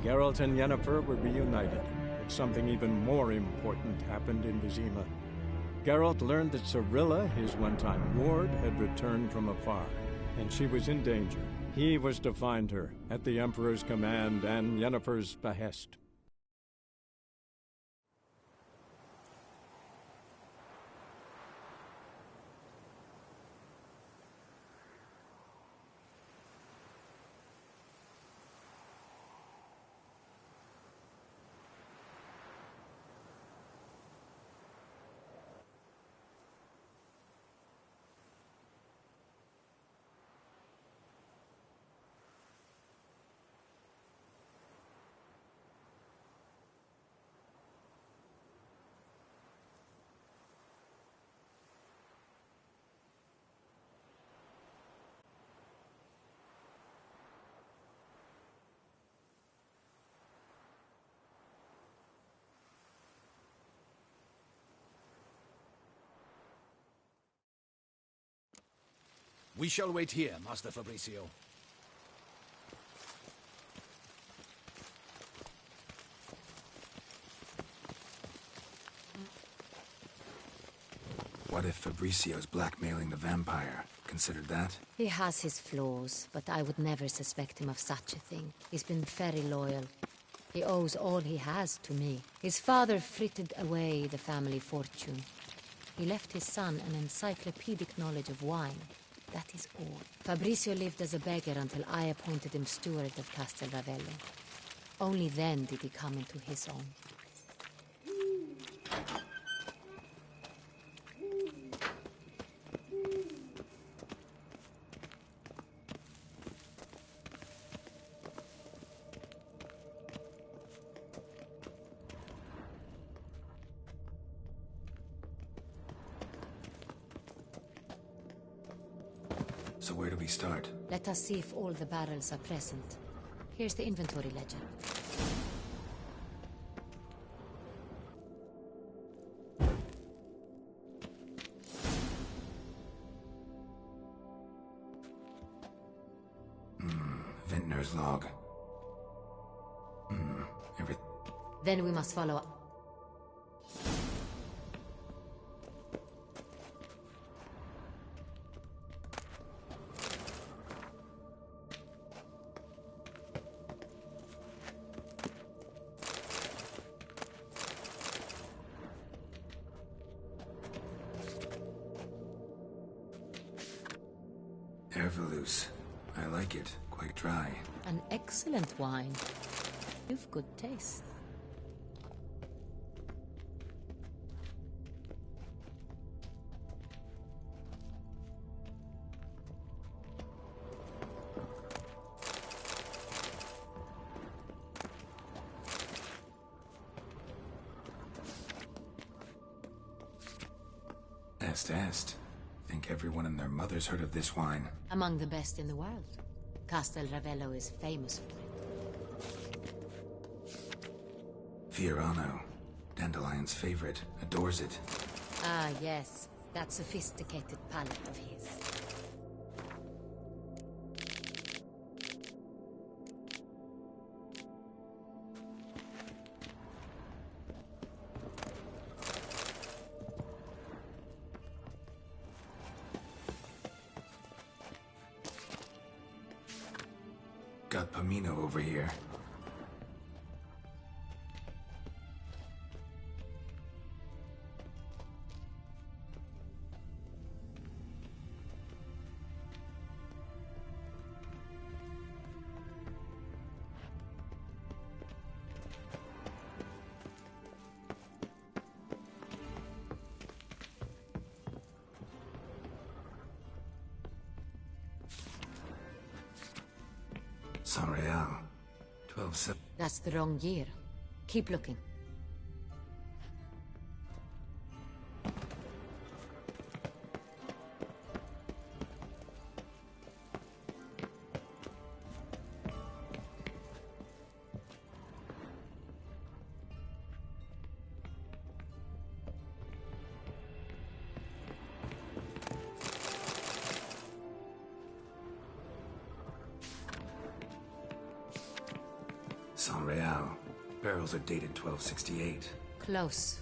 Geralt and Yennefer were reunited, but something even more important happened in Vizima. Geralt learned that Cirilla, his one-time ward, had returned from afar, and she was in danger. He was to find her, at the Emperor's command and Yennefer's behest. We shall wait here, Master Fabricio. What if Fabricio's blackmailing the vampire? Considered that? He has his flaws, but I would never suspect him of such a thing. He's been very loyal. He owes all he has to me. His father frittered away the family fortune. He left his son an encyclopedic knowledge of wine. That is all. Fabricio lived as a beggar until I appointed him steward of Castel Ravello. Only then did he come into his own. So where do we start? Let us see if all the barrels are present. Here's the inventory ledger. Vintner's log. Then we must follow up. Ervelus. I like it. Quite dry. An excellent wine. You've good taste. Est. Think everyone and their mother's heard of this wine. Among the best in the world. Castel Ravello is famous for it. Fiorano. Dandelion's favorite. Adores it. Ah, yes. That sophisticated palate of his. Got Pomino over here. Saint-Real. 12 That's the wrong year. Keep looking. San Real. Barrels are dated 1268. Close,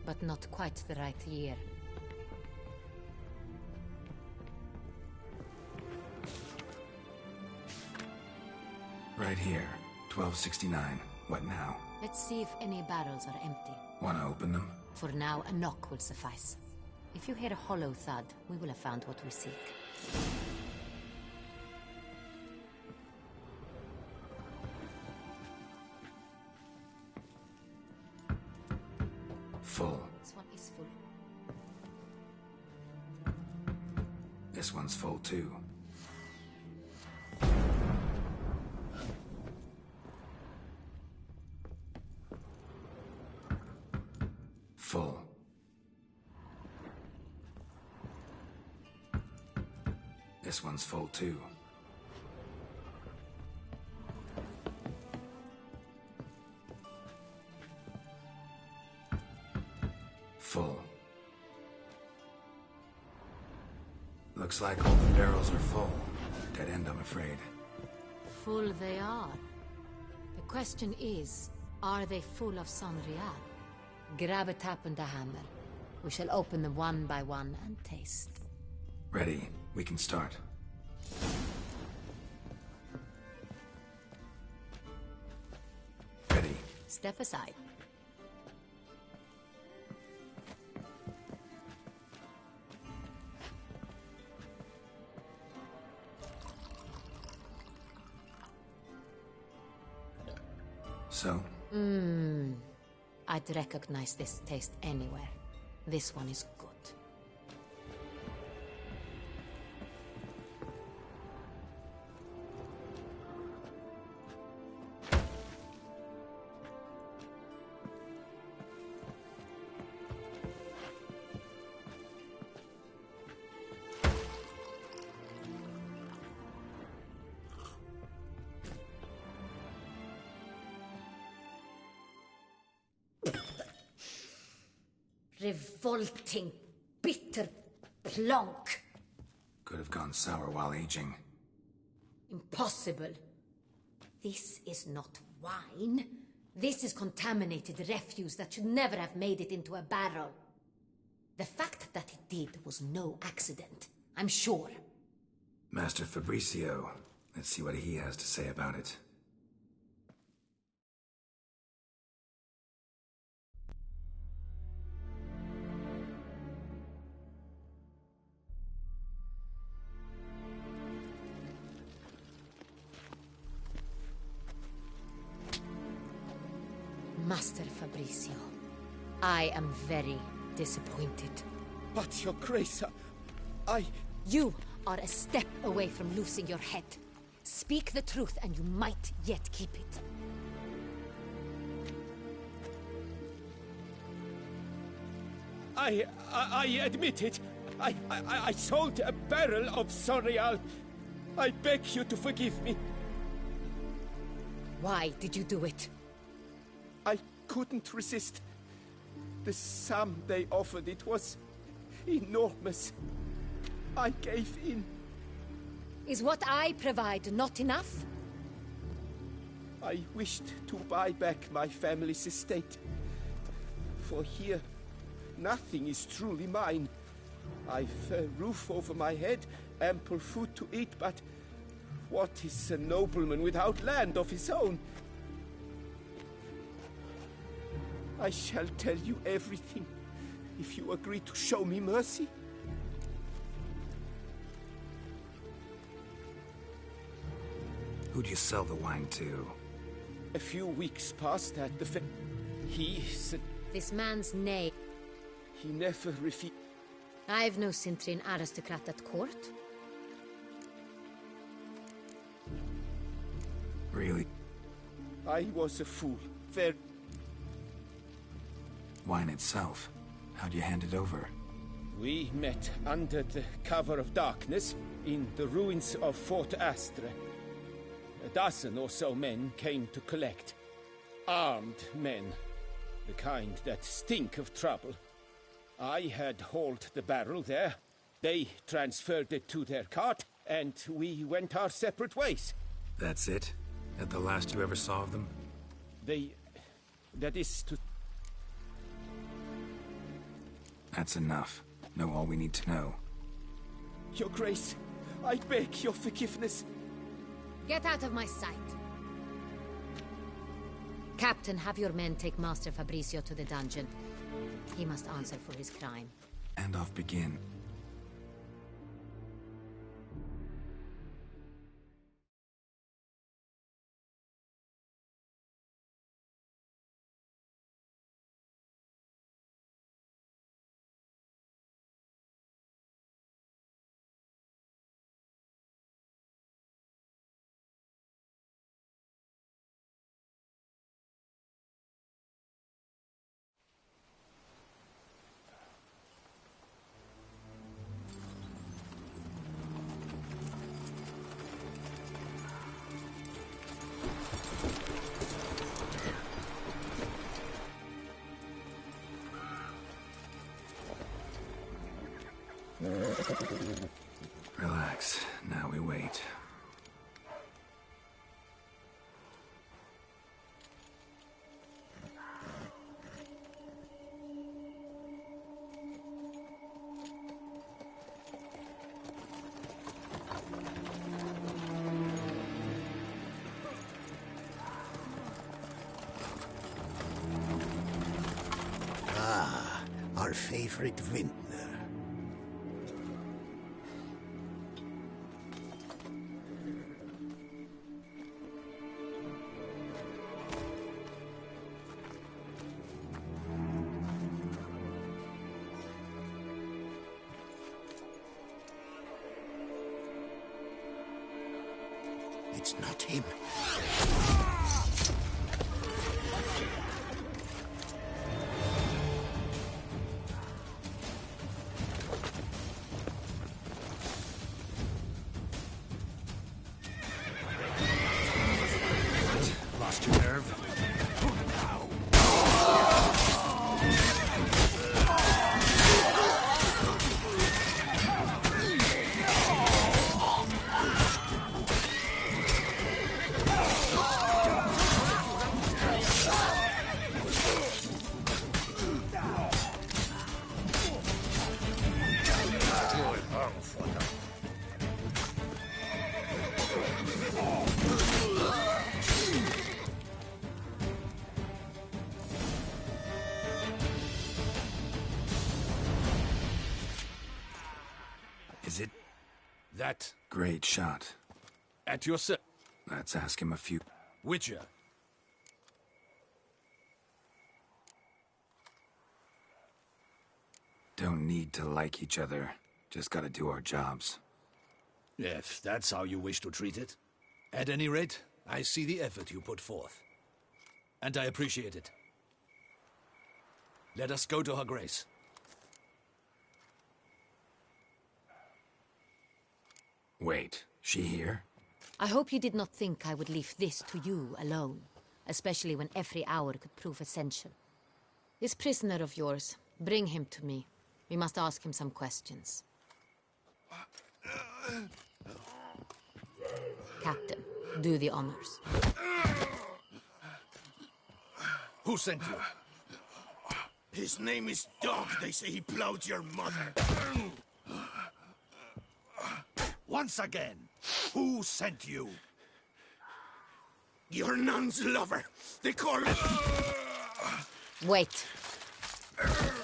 but not quite the right year. Right here. 1269. What now? Let's see if any barrels are empty. Wanna open them? For now, a knock will suffice. If you hear a hollow thud, we will have found what we seek. Full. This one is full. This one's full too. Full. This one's full too. Full. Looks like all the barrels are full. Dead end, I'm afraid. Full they are. The question is, are they full of San Real? Grab a tap and a hammer. We shall open them one by one and taste. Ready. We can start. Ready. Step aside. So? I'd recognize this taste anywhere. This one is good. Revolting, bitter plonk. Could have gone sour while aging. Impossible. This is not wine. This is contaminated refuse that should never have made it into a barrel. The fact that it did was no accident, I'm sure. Master Fabricio. Let's see what he has to say about it. Master Fabricio, I am very disappointed. But, Your Grace, You are a step away from losing your head. Speak the truth and you might yet keep it. I admit it. I sold a barrel of San Real. I beg you to forgive me. Why did you do it? I couldn't resist. The sum they offered, it was enormous. I gave in. Is what I provide not enough? I wished to buy back my family's estate. For here, nothing is truly mine. I've a roof over my head, ample food to eat, but what is a nobleman without land of his own? I shall tell you everything, if you agree to show me mercy. Who'd you sell the wine to? A few weeks passed at the He said This man's name. he never refused. I've no Cintrin aristocrat at court. Really? I was a fool. Very. Wine itself. How'd you hand it over? We met under the cover of darkness in the ruins of Fort Astre. A dozen or so men came to collect. Armed men. The kind that stink of trouble. I had hauled the barrel there. They transferred it to their cart, and we went our separate ways. That's it? That the last you ever saw of them? That is to... That's enough. Know all we need to know. Your Grace, I beg your forgiveness. Get out of my sight. Captain, have your men take Master Fabrizio to the dungeon. He must answer for his crime. And off begin. Relax. Now we wait. Our favorite vintner. It's not him. Lost your nerve? Is it that? Great shot. At your service? Let's ask him a few... Witcher. Don't need to like each other. Just gotta do our jobs. If that's how you wish to treat it. At any rate, I see the effort you put forth. And I appreciate it. Let us go to her grace. Wait, she here? I hope you did not think I would leave this to you alone, especially when every hour could prove essential. This prisoner of yours, bring him to me. We must ask him some questions. Captain, do the honors. Who sent you? His name is Dog. They say he plowed your mother. Once again, who sent you? Your nun's lover. They call him... Wait.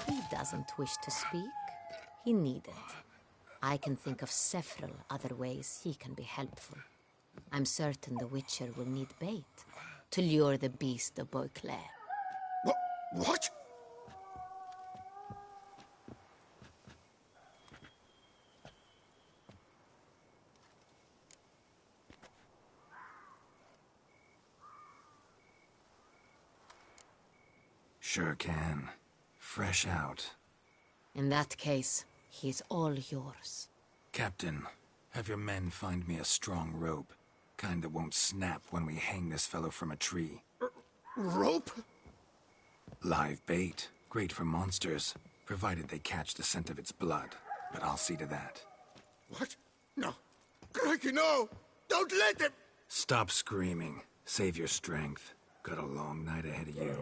He doesn't wish to speak. He needn't. I can think of several other ways he can be helpful. I'm certain the Witcher will need bait to lure the beast of Beauclair. What? Sure can. Fresh out. In that case, he's all yours. Captain, have your men find me a strong rope. Kind that won't snap when we hang this fellow from a tree. Rope? Live bait. Great for monsters, provided they catch the scent of its blood. But I'll see to that. What? No. Crikey, no! Don't let him! Stop screaming. Save your strength. got a long night ahead of you.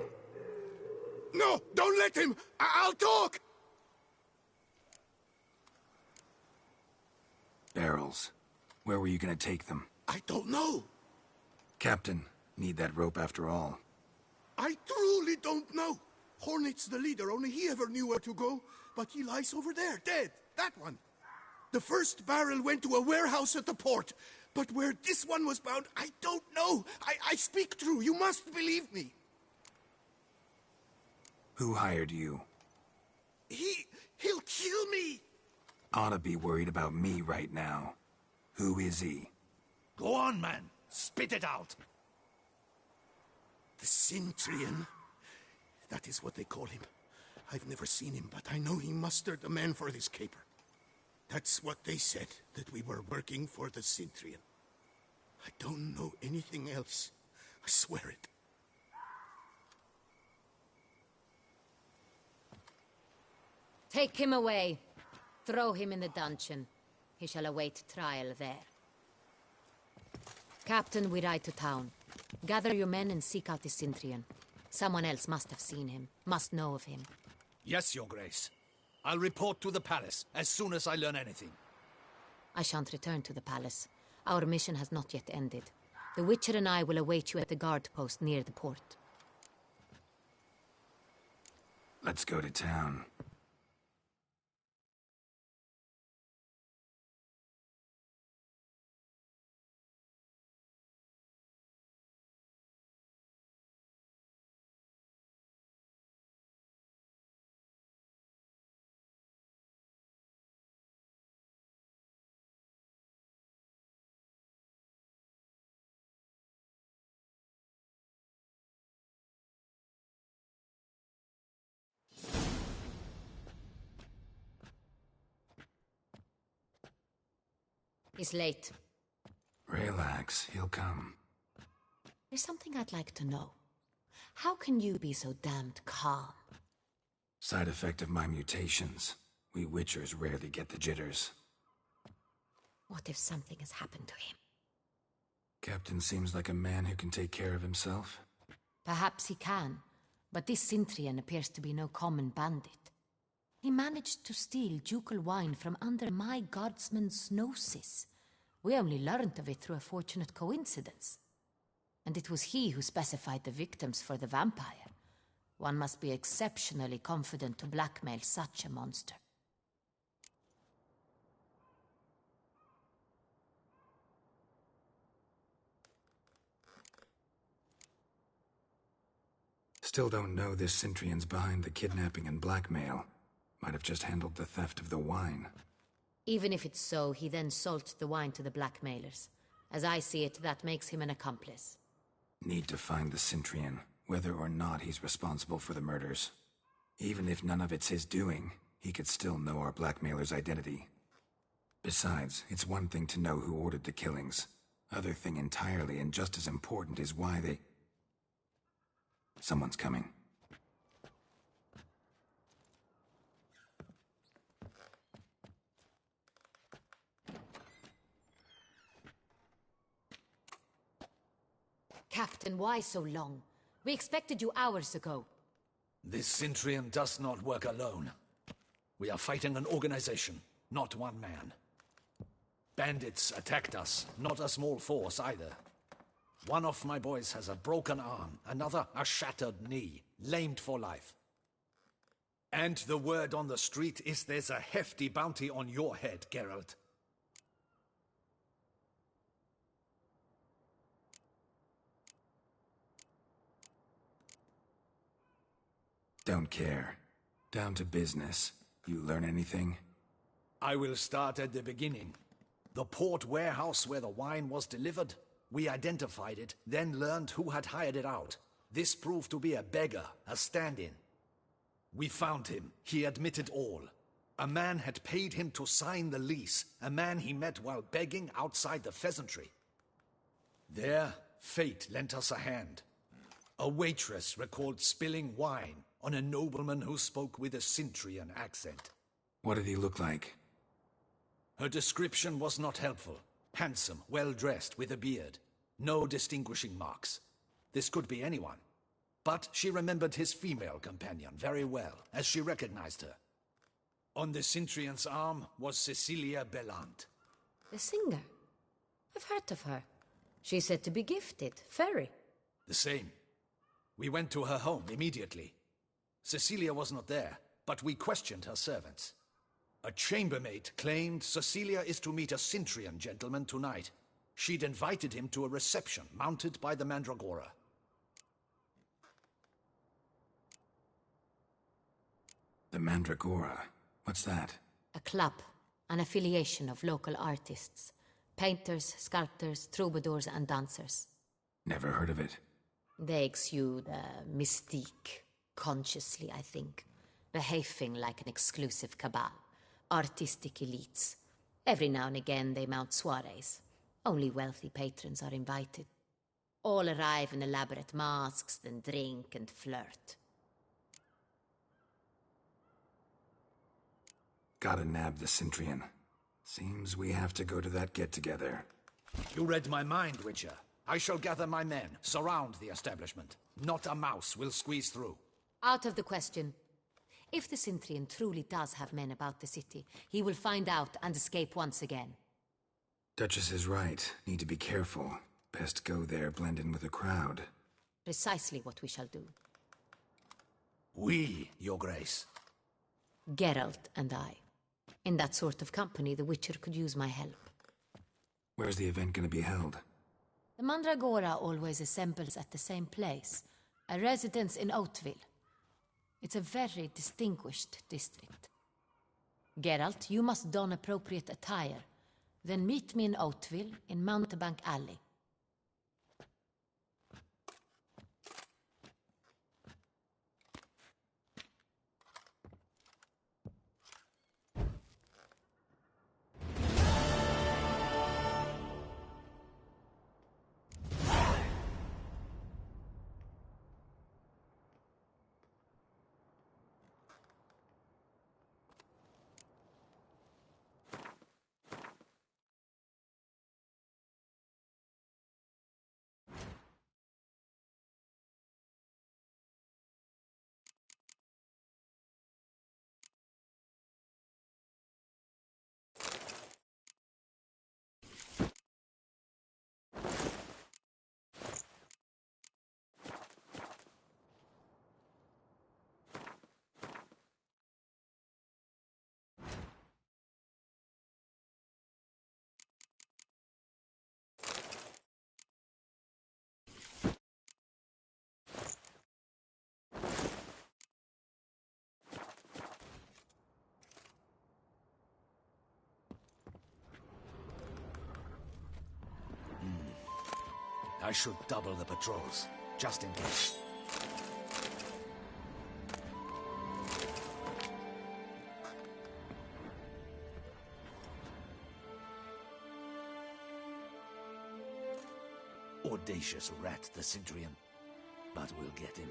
No, don't let him! I'll talk! Barrels. Where were you gonna take them? I don't know. Captain, need that rope after all. I truly don't know. Hornet's the leader, only he ever knew where to go. But he lies over there, dead. That one. The first barrel went to a warehouse at the port. But where this one was bound, I don't know. I speak true. You must believe me. Who hired you? He'll kill me. Ought to be worried about me right now. Who is he? Go on, man. Spit it out. The Cintrian. That is what they call him. I've never seen him, but I know he mustered the men for this caper. That's what they said, that we were working for the Cintrian. I don't know anything else. I swear it. Take him away. Throw him in the dungeon. He shall await trial there. Captain, we ride to town. Gather your men and seek out the Cintrian. Someone else must have seen him, must know of him. Yes, Your Grace. I'll report to the palace as soon as I learn anything. I shan't return to the palace. Our mission has not yet ended. The Witcher and I will await you at the guard post near the port. Let's go to town. He's late. Relax, he'll come. There's something I'd like to know. How can you be so damned calm? Side effect of my mutations. We Witchers rarely get the jitters. What if something has happened to him? Captain seems like a man who can take care of himself. Perhaps he can, but this Cintrian appears to be no common bandit. He managed to steal ducal wine from under my guardsman's noses. We only learned of it through a fortunate coincidence. And it was he who specified the victims for the vampire. One must be exceptionally confident to blackmail such a monster. Still don't know this Cintrian's behind the kidnapping and blackmail. Might have just handled the theft of the wine. Even if it's so, he then sold the wine to the blackmailers. As I see it, that makes him an accomplice. Need to find the Cintrian, whether or not he's responsible for the murders. Even if none of it's his doing, he could still know our blackmailer's identity. Besides, it's one thing to know who ordered the killings. Other thing entirely, and just as important, is why they... Someone's coming. Captain, why so long? We expected you hours ago. This Cintrian does not work alone. We are fighting an organization, not one man. Bandits attacked us, not a small force either. One of my boys has a broken arm, another a shattered knee, lamed for life. And the word on the street is there's a hefty bounty on your head, Geralt. Don't care. Down to business. You learn anything? I will start at the beginning. The port warehouse where the wine was delivered. We identified it, then learned who had hired it out. This proved to be a beggar, a stand-in. We found him. He admitted all. A man had paid him to sign the lease, a man he met while begging outside the pheasantry. There, fate lent us a hand. A waitress recalled spilling wine on a nobleman who spoke with a Cintrian accent. What did he look like? Her description was not helpful. Handsome, well-dressed, with a beard. No distinguishing marks. This could be anyone. But she remembered his female companion very well, as she recognized her. On the Cintrian's arm was Cecilia Bellant. The singer? I've heard of her. She's said to be gifted, fairy. The same. We went to her home immediately. Cecilia was not there, but we questioned her servants. A chambermaid claimed Cecilia is to meet a Cintrian gentleman tonight. She'd invited him to a reception mounted by the Mandragora. The Mandragora? What's that? A club, an affiliation of local artists. Painters, sculptors, troubadours and dancers. Never heard of it. They exude mystique, consciously, I think. Behaving like an exclusive cabal. Artistic elites. Every now and again they mount soirees. Only wealthy patrons are invited. All arrive in elaborate masks, then drink and flirt. Gotta nab the Cintrian. Seems we have to go to that get-together. You read my mind, Witcher. I shall gather my men, surround the establishment. Not a mouse will squeeze through. Out of the question. If the Cintrian truly does have men about the city, he will find out and escape once again. Duchess is right. Need to be careful. Best go there, blend in with the crowd. Precisely what we shall do. We, Your Grace. Geralt and I. In that sort of company, the Witcher could use my help. Where's the event gonna be held? The Mandragora always assembles at the same place, a residence in Oatville. It's a very distinguished district. Geralt, you must don appropriate attire. Then meet me in Oatville, in Mountebank Alley. I should double the patrols, just in case. Audacious rat, the Cintrian. But we'll get him.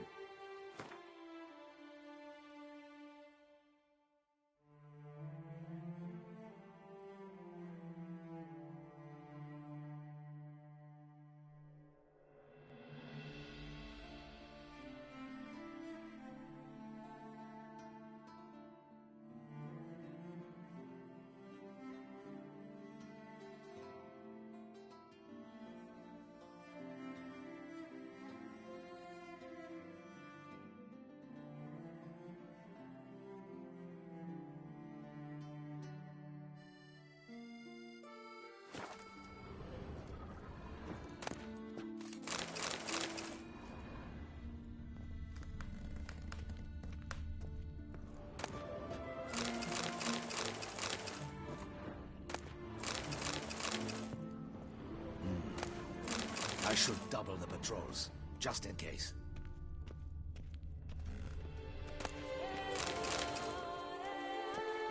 I should double the patrols, just in case.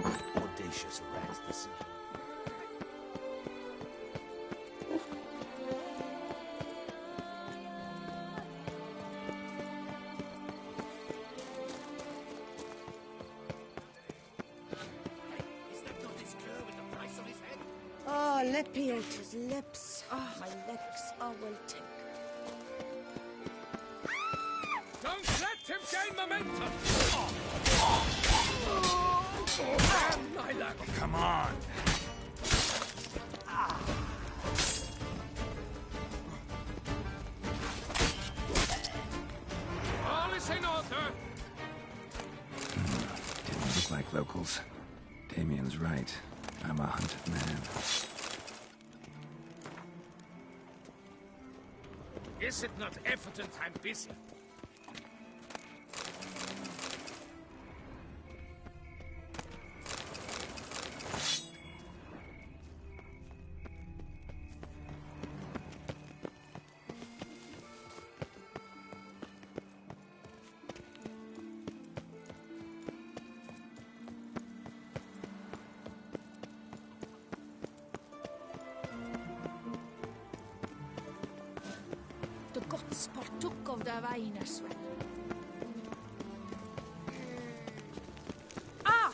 Audacious rat, the Cintrian. Oh, let me out his lips. Oh, my legs are well taken. Let him gain momentum! And my luck! Come on! All is in order! Didn't look like locals. Damien's right. I'm a hunted man. Is it not evident I'm busy? De gods partook of der Weinerswell. Ah!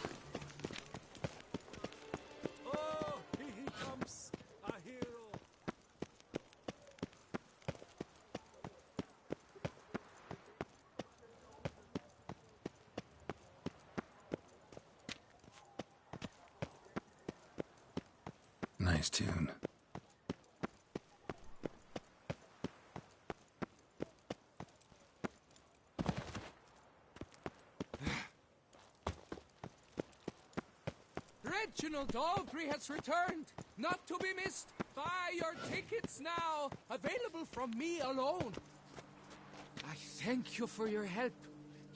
Oh, he comes, a hero. Nice tune. Reginald Aubrey has returned, not to be missed. Buy your tickets now, available from me alone. I thank you for your help.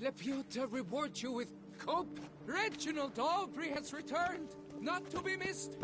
Let Piotr reward you with cope. Reginald Aubrey has returned, not to be missed.